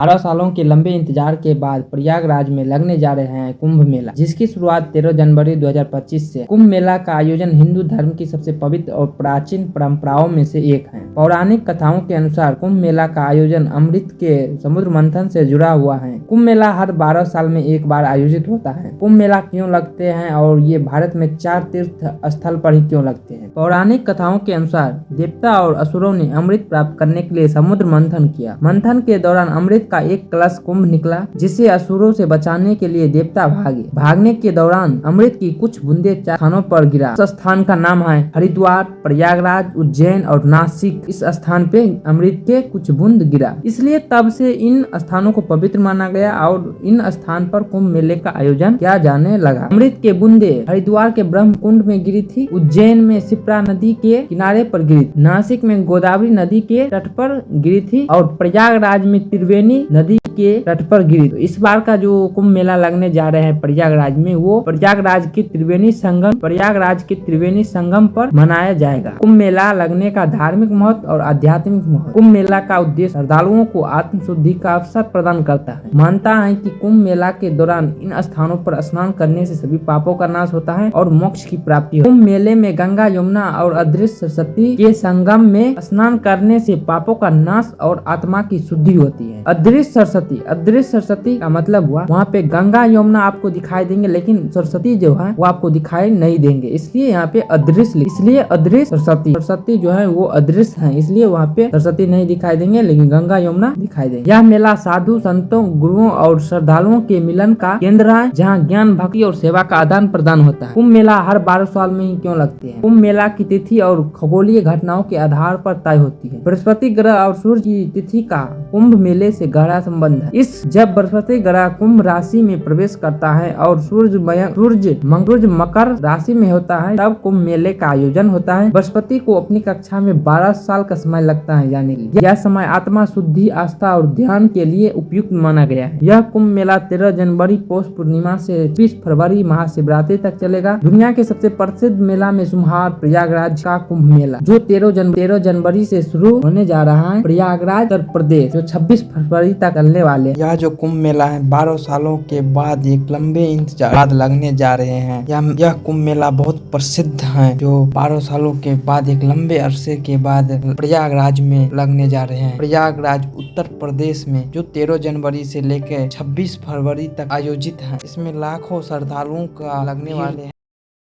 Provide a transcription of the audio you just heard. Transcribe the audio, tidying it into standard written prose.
12 सालों के लंबे इंतजार के बाद प्रयागराज में लगने जा रहे हैं कुंभ मेला, जिसकी शुरुआत 13 जनवरी 2025 से। कुंभ मेला का आयोजन हिंदू धर्म की सबसे पवित्र और प्राचीन परंपराओं में से एक है। पौराणिक कथाओं के अनुसार कुंभ मेला का आयोजन अमृत के समुद्र मंथन से जुड़ा हुआ है। कुंभ मेला हर 12 साल में एक बार आयोजित होता है। कुंभ मेला क्यों लगते हैं और ये भारत में 4 तीर्थ स्थल पर ही क्यों लगते हैं? पौराणिक कथाओं के अनुसार देवता और असुरों ने अमृत प्राप्त करने के लिए समुद्र मंथन किया। मंथन के दौरान अमृत का एक कलश कुंभ निकला, जिसे असुरों से बचाने के लिए देवता भागे। भागने के दौरान अमृत की कुछ बूंदे 4 स्थानों पर गिरा। इस स्थान का नाम है हरिद्वार, प्रयागराज, उज्जैन और नासिक। इस स्थान पे अमृत के कुछ बूंद गिरा, इसलिए तब से इन स्थानों को पवित्र माना गया और इन स्थान पर कुंभ मेले का आयोजन किया जाने लगा। अमृत के बूंदे हरिद्वार के ब्रह्म कुंड में गिरी थी, उज्जैन में शिप्रा नदी के किनारे पर गिरी थी, नासिक में गोदावरी नदी के तट पर गिरी थी और प्रयागराज में त्रिवेणी नदी के तट पर गिरी। तो इस बार का जो कुंभ मेला लगने जा रहे हैं प्रयागराज में, वो प्रयागराज के त्रिवेणी संगम पर मनाया जाएगा। कुंभ मेला लगने का धार्मिक महत्व और आध्यात्मिक महत्व। कुंभ मेला का उद्देश्य श्रद्धालुओं को आत्म शुद्धि का अवसर प्रदान करता है। मानता है कि कुंभ मेला के दौरान इन स्थानों पर स्नान करने से सभी पापों का नाश होता है और मोक्ष की प्राप्ति होती है। कुंभ मेले में गंगा, यमुना और अदृश्य सरस्वती के संगम में स्नान करने से पापों का नाश और आत्मा की शुद्धि होती है। अदृश्य सरस्वती का मतलब हुआ वहाँ पे गंगा यमुना आपको दिखाई देंगे, लेकिन सरस्वती जो है वो आपको दिखाई नहीं देंगे, इसलिए यहाँ पे अदृश्य, इसलिए अदृश्य सरस्वती जो है वो अदृश्य है, इसलिए वहाँ पे सरस्वती नहीं दिखाई देंगे, लेकिन गंगा यमुना दिखाई देंगे। यह मेला साधु संतों, गुरुओं और श्रद्धालुओं के मिलन का केंद्र है, जहाँ ज्ञान, भक्ति और सेवा का आदान प्रदान होता है। कुंभ मेला हर 12 साल में ही क्यों लगते हैं? कुंभ मेला की तिथि और खगोलीय घटनाओं के आधार पर तय होती है। बृहस्पति ग्रह और सूर्य की तिथि का कुंभ मेले से गहरा संबंध है। जब बृहस्पति ग्रह कुंभ राशि में प्रवेश करता है और सूर्य मकर राशि में होता है, तब कुंभ मेले का आयोजन होता है। बृहस्पति को अपनी कक्षा में 12 साल का समय लगता है जाने के लिए। यह समय आत्मा शुद्धि, आस्था और ध्यान के लिए उपयुक्त माना गया है। यह कुंभ मेला 13 जनवरी पौष पूर्णिमा से 20 फरवरी महाशिवरात्रि तक चलेगा। दुनिया के सबसे प्रसिद्ध मेला में शुमार प्रयागराज का कुंभ मेला, जो 13 जनवरी से शुरू होने जा रहा है। प्रयागराज उत्तर प्रदेश, जो 26 फरवरी तक चलने वाले। यह जो कुंभ मेला है 12 सालों के बाद एक लंबे इंतजार बाद लगने जा रहे हैं। यह कुंभ मेला बहुत प्रसिद्ध है, जो 12 सालों के बाद एक लंबे अरसे के बाद प्रयागराज में लगने जा रहे हैं। प्रयागराज उत्तर प्रदेश में, जो 13 जनवरी से लेकर 26 फरवरी तक आयोजित है। इसमें लाखों श्रद्धालुओं का लगने वाले हैं।